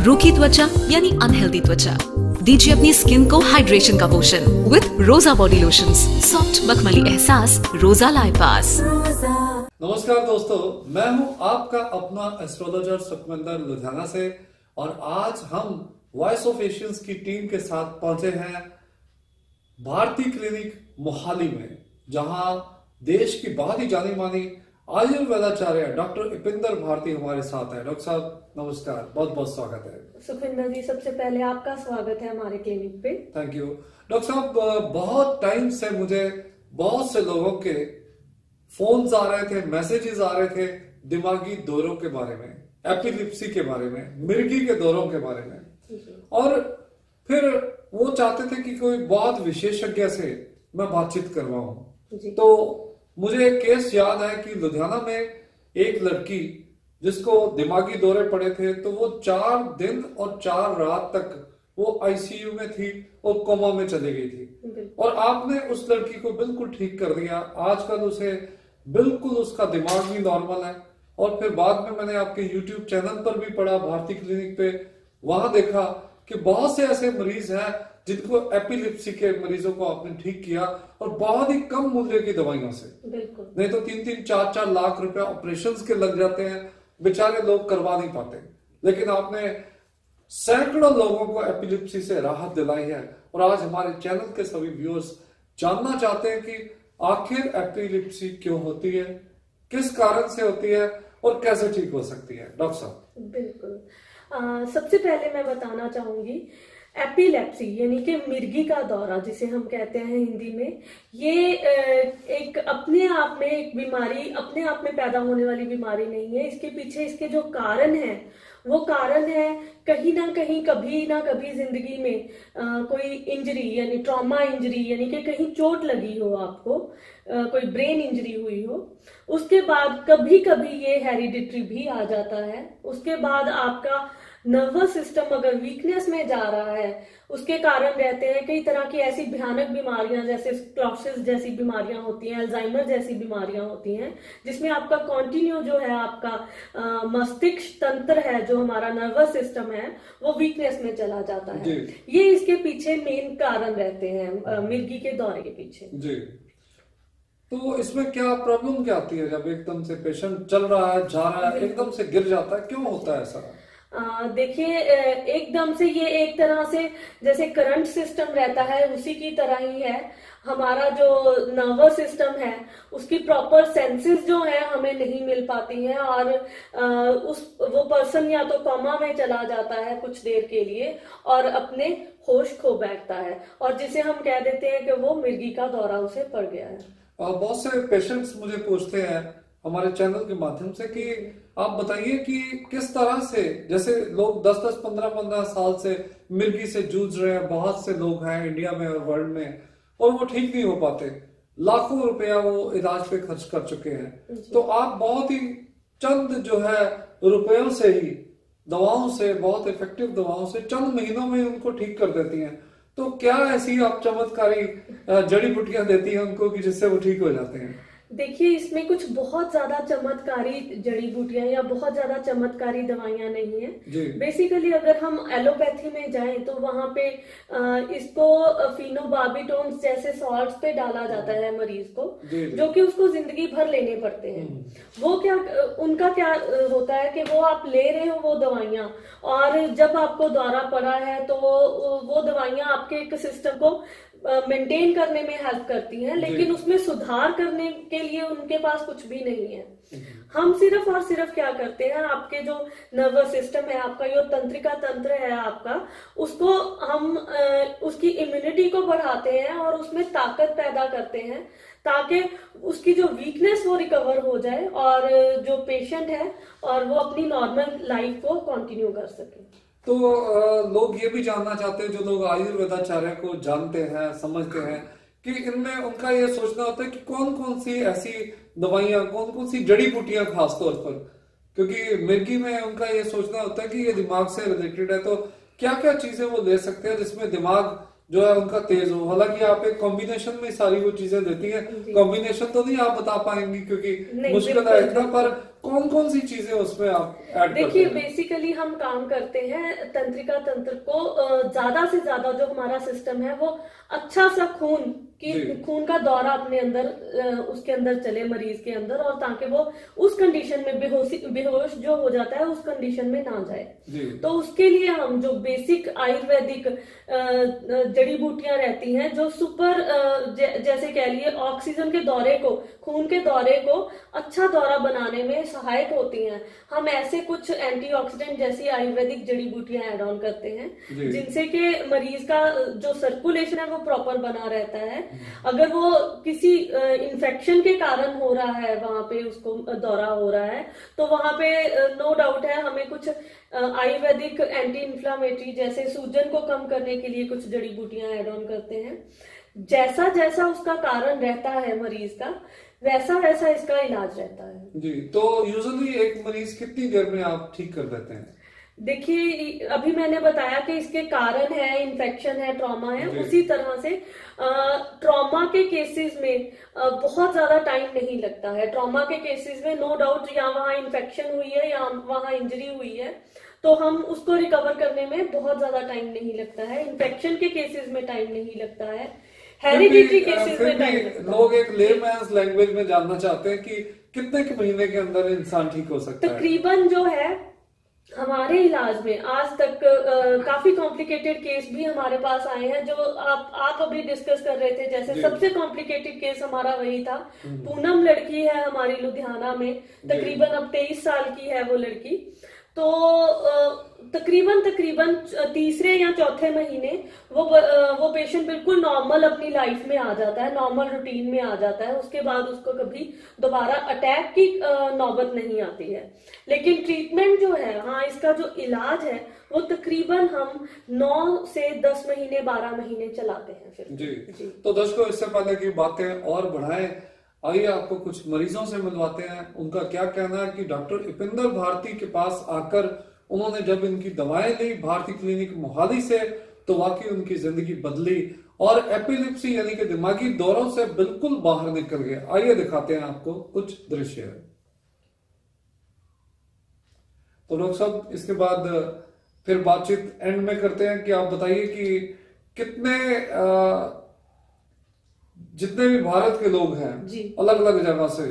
रूखी त्वचा यानी अनहेल्दी त्वचा, दीजिए अपनी स्किन को हाइड्रेशन का पोषण विद रोजा बॉडी लोशंस, सॉफ्ट मखमली एहसास, रोजा लाइपास। नमस्कार दोस्तों, मैं हूं आपका अपना एस्ट्रोलॉजर सुखविंदर लुधियाना से, और आज हम वॉइस ऑफ एशियंस की टीम के साथ पहुंचे हैं भारती क्लिनिक मोहाली में, जहां देश की बहुत ही जानी मानी आयुर्वेदाचार्य डॉक्टर इपिंदर भारती हमारे साथ है। डॉक्टर साहब नमस्कार, बहुत बहुत स्वागत है। सुखविंदर जी, सबसे पहले आपका स्वागत है हमारे क्लिनिक पे। थैंक यू डॉक्टर साहब। बहुत टाइम से मुझे बहुत से लोगों के फोन्स आ रहे थे, मैसेजेस आ रहे थे दिमागी दौरों के बारे में, एपिलिप्सी के बारे में, मिर्गी के दौरों के बारे में, और फिर वो चाहते थे कि कोई बहुत विशेषज्ञ से मैं बातचीत करवाऊं। तो मुझे एक केस याद है कि लुधियाना में एक लड़की जिसको दिमागी दौरे पड़े थे, तो वो 4 दिन और 4 रात तक वो आईसीयू में थी और कोमा में चली गई थी, और आपने उस लड़की को बिल्कुल ठीक कर दिया। आजकल उसे बिल्कुल उसका दिमाग भी नॉर्मल है। और फिर बाद में मैंने आपके यूट्यूब चैनल पर भी पढ़ा, भारती क्लिनिक पे, वहां देखा कि बहुत से ऐसे मरीज हैं जिनको एपिलिप्सी के मरीजों को आपने ठीक किया, और बहुत ही कम मूल्य की दवाइयों से। नहीं तो 3-3, 4-4 लाख रुपए ऑपरेशन के लग जाते हैं, बेचारे लोग करवा नहीं पाते, लेकिन आपने सैकड़ों लोगों को एपिलिप्सी से राहत दिलाई है। और आज हमारे चैनल के सभी व्यूअर्स जानना चाहते हैं कि आखिर एपिलिप्सी क्यों होती है, किस कारण से होती है और कैसे ठीक हो सकती है। डॉक्टर साहब बिल्कुल, सबसे पहले मैं बताना चाहूंगी, एपिलेप्सी यानी कि मिर्गी का दौरा जिसे हम कहते हैं हिंदी में, ये एक अपने आप में एक बीमारी, अपने आप में पैदा होने वाली बीमारी नहीं है। इसके पीछे इसके जो कारण है वो कारण है कहीं ना कहीं, कभी ना कभी जिंदगी में कोई इंजरी यानी ट्रॉमा इंजरी, यानी कि कहीं चोट लगी हो आपको, कोई ब्रेन इंजरी हुई हो। उसके बाद कभी कभी ये हेरिडिटरी भी आ जाता है। उसके बाद आपका नर्वस सिस्टम अगर वीकनेस में जा रहा है, उसके कारण रहते हैं कई तरह की ऐसी भयानक बीमारियां, जैसे क्लॉसिस जैसी बीमारियां होती हैं, अल्जाइमर जैसी बीमारियां होती हैं, जिसमें आपका कंटिन्यू जो है आपका मस्तिष्क तंत्र है, जो हमारा नर्वस सिस्टम है, वो वीकनेस में चला जाता है। ये इसके पीछे मेन कारण रहते हैं, मिर्गी के दौरे के पीछे जी। तो इसमें क्या प्रॉब्लम क्या आती है जब एकदम से पेशेंट चल रहा है, जा रहा है, एकदम से गिर जाता है, क्यों होता है ऐसा? देखिए, एकदम से ये एक तरह से जैसे करंट सिस्टम रहता है उसी की तरह ही है। हमारा जो नर्वस सिस्टम है उसकी प्रॉपर सेंसेस जो है हमें नहीं मिल पाती हैं, और वो पर्सन या तो कोमा में चला जाता है कुछ देर के लिए और अपने होश खो बैठता है, और जिसे हम कह देते हैं कि वो मिर्गी का दौरा उसे पड़ गया है। बहुत से पेशेंट्स मुझे पूछते हैं हमारे चैनल के माध्यम से कि आप बताइए कि किस तरह से, जैसे लोग 10-10, 15-15 साल से मिर्गी से जूझ रहे हैं, बहुत से लोग हैं इंडिया में और वर्ल्ड में, और वो ठीक नहीं हो पाते, लाखों रुपया वो इलाज पे खर्च कर चुके हैं। तो आप बहुत ही चंद जो है रुपयों से ही, दवाओं से, बहुत इफेक्टिव दवाओं से चंद महीनों में उनको ठीक कर देती हैं। तो क्या ऐसी आप चमत्कारी जड़ी बूटियां देती हैं उनको कि जिससे वो ठीक हो जाते हैं? देखिए, इसमें कुछ बहुत ज्यादा चमत्कारी जड़ी बूटियां या बहुत ज्यादा चमत्कारी दवाइयां नहीं है। बेसिकली अगर हम एलोपैथी में जाएं तो वहां पे इसको फिनोबार्बिटोन्स जैसे सॉल्ट्स पे डाला जाता है मरीज को, जो कि उसको जिंदगी भर लेने पड़ते हैं। वो क्या, उनका क्या होता है कि वो आप ले रहे हो वो दवाइयां, और जब आपको दौरा पड़ा है तो वो दवाइयां आपके एक सिस्टम को मेंटेन करने में हेल्प करती हैं, लेकिन उसमें सुधार करने के लिए उनके पास कुछ भी नहीं है। हम सिर्फ और सिर्फ क्या करते हैं, आपके जो नर्वस सिस्टम है, आपका जो तंत्रिका तंत्र है आपका, उसको हम उसकी इम्यूनिटी को बढ़ाते हैं और उसमें ताकत पैदा करते हैं, ताकि उसकी जो वीकनेस वो रिकवर हो जाए और जो पेशेंट है और वो अपनी नॉर्मल लाइफ को कंटिन्यू कर सके। तो लोग ये भी जानना चाहते हैं, जो लोग आयुर्वेदाचार्य को जानते हैं, समझते हैं, कि इनमें उनका ये सोचना होता है कि कौन कौन सी ऐसी दवाइयां, कौन कौन सी जड़ी बूटियां खासतौर पर, क्योंकि मिर्गी में उनका ये सोचना होता है कि ये दिमाग से रिलेटेड है, तो क्या क्या चीजें वो ले सकते हैं जिसमें दिमाग जो है उनका तेज हो। हालांकि आप एक कॉम्बिनेशन में सारी वो चीजें देती हैं, कॉम्बिनेशन तो नहीं आप बता पाएंगी क्योंकि मुश्किल है इतना, पर कौन कौन सी चीजें उसमें आप ऐड करते देखिए, हैं? बेसिकली हम काम करते हैं तंत्रिका तंत्र को ज्यादा से ज्यादा जो हमारा सिस्टम है वो अच्छा सा खून का दौरा अपने अंदर उसके अंदर चले मरीज के अंदर, और ताकि वो उस कंडीशन में बेहोश जो हो जाता है उस कंडीशन में ना जाए। तो उसके लिए हम जो बेसिक आयुर्वेदिक जड़ी बूटियां रहती हैं जो सुपर जैसे कह लिए ऑक्सीजन के दौरे को, खून के दौरे को अच्छा दौरा बनाने में सहायक होती हैं, हम ऐसे कुछ एंटीऑक्सीडेंट जैसी आयुर्वेदिक जड़ी बूटियां ऐड ऑन करते हैं जिनसे कि मरीज का जो सर्कुलेशन है वो प्रॉपर बना रहता है। अगर वो किसी इन्फेक्शन के कारण हो रहा है, वहां पे उसको दौरा हो रहा है, तो वहां पे नो डाउट है हमें कुछ आयुर्वेदिक एंटी इन्फ्लामेटरी जैसे सूजन को कम करने के लिए कुछ जड़ी बूटियां ऐड ऑन करते हैं। जैसा जैसा उसका कारण रहता है मरीज का, वैसा वैसा इसका इलाज रहता है। जी, तो यूजुअली एक मरीज कितनी देर में आप ठीक कर देते हैं? देखिए, अभी मैंने बताया कि इसके कारण है इन्फेक्शन है, ट्रॉमा है, उसी तरह से ट्रॉमा के केसेस में बहुत ज्यादा टाइम नहीं लगता है। ट्रॉमा के केसेस में नो डाउट या वहाँ इन्फेक्शन हुई है या वहाँ इंजरी हुई है, तो हम उसको रिकवर करने में बहुत ज्यादा टाइम नहीं लगता है। इन्फेक्शन के केसेस में टाइम नहीं लगता है, हेरिडिटरी केसेस में टाइम लगता है। लोग एक लेमैन्स लैंग्वेज में जानना चाहते हैं कि कितने के महीने के अंदर इंसान ठीक हो सकता है? तकरीबन जो है हमारे इलाज में आज तक काफी कॉम्प्लिकेटेड केस भी हमारे पास आए हैं जो आप अभी डिस्कस कर रहे थे। जैसे सबसे कॉम्प्लिकेटेड केस हमारा वही था। पूनम लड़की है हमारी लुधियाना में, तकरीबन अब 23 साल की है वो लड़की। तो तकरीबन तीसरे या चौथे महीने वो पेशेंट बिल्कुल नॉर्मल अपनी लाइफ में आ जाता है, नॉर्मल रूटीन में आ जाता है। उसके बाद उसको कभी दोबारा अटैक की नौबत नहीं आती है। लेकिन ट्रीटमेंट जो है, हाँ, इसका जो इलाज है वो तकरीबन हम 9 से 10 महीने 12 महीने चलाते हैं फिर। जी। तो दर्शकों, इससे पहले की बातें और बढ़ाएं, आइए आपको कुछ मरीजों से मिलवाते हैं। उनका क्या कहना है कि डॉक्टर इपिंदर भारती के पास आकर उन्होंने जब इनकी दवाएं ली भारती क्लिनिक मोहाली से, तो वाकई उनकी जिंदगी बदली और एपिलिप्सी यानी कि दिमागी दौरों से बिल्कुल बाहर निकल गए। आइए दिखाते हैं आपको कुछ दृश्य। तो डॉक्टर साहब, इसके बाद फिर बातचीत एंड में करते हैं कि आप बताइए कि कितने जितने भी भारत के लोग हैं अलग अलग जगह से,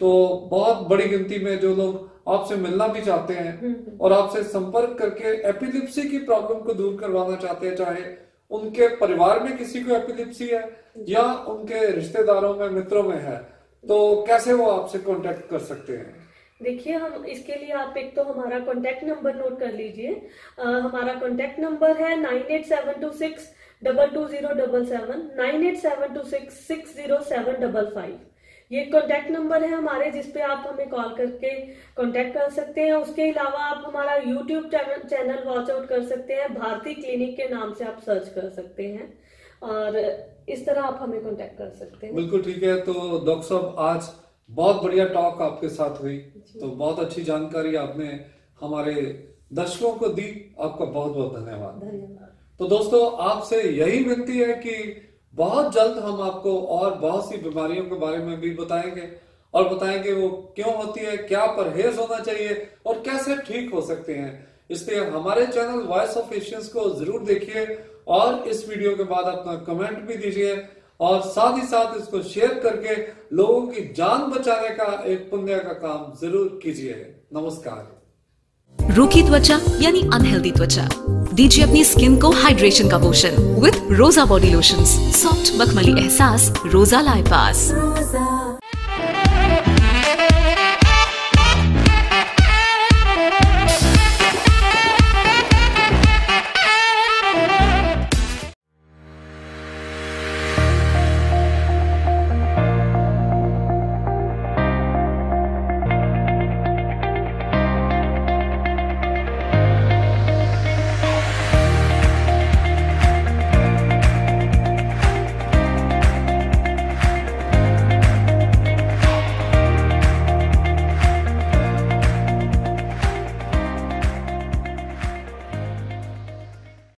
तो बहुत बड़ी गिनती में जो लोग आपसे मिलना भी चाहते हैं और आपसे संपर्क करके एपिलिप्सी की प्रॉब्लम को दूर करवाना चाहते हैं, चाहे उनके परिवार में किसी को एपिलिप्सी है या उनके रिश्तेदारों में, मित्रों में है, तो कैसे वो आपसे कांटेक्ट कर सकते हैं? देखिए, हम इसके लिए आप एक तो हमारा कांटेक्ट नंबर नोट कर लीजिए। हमारा कांटेक्ट नंबर है 9872620777 9872660755। ये कांटेक्ट नंबर है हमारे, जिसपे आप हमें कॉल करके कांटेक्ट कर सकते हैं। उसके अलावा आप हमारा यूट्यूब चैनल वॉच आउट कर सकते हैं, भारती क्लिनिक के नाम से आप सर्च कर सकते हैं और इस तरह आप हमें कांटेक्ट कर सकते हैं। बिल्कुल ठीक है। तो डॉक्टर साहब, आज बहुत बढ़िया टॉक आपके साथ हुई, तो बहुत अच्छी जानकारी आपने हमारे दर्शकों को दी। आपका बहुत बहुत धन्यवाद। तो दोस्तों, आपसे यही विनती है कि बहुत जल्द हम आपको और बहुत सी बीमारियों के बारे में भी बताएंगे और बताएंगे वो क्यों होती है, क्या परहेज होना चाहिए और कैसे ठीक हो सकते हैं। इसलिए हमारे चैनल वॉइस ऑफ एशियंस को जरूर देखिए और इस वीडियो के बाद अपना कमेंट भी दीजिए और साथ ही साथ इसको शेयर करके लोगों की जान बचाने का एक पुण्य का काम जरूर कीजिए। नमस्कार। रूखी त्वचा यानी अनहेल्दी त्वचा, दीजिए अपनी स्किन को हाइड्रेशन का पोषण विद रोजा बॉडी लोशंस। सॉफ्ट मखमली एहसास रोजा लाइपास।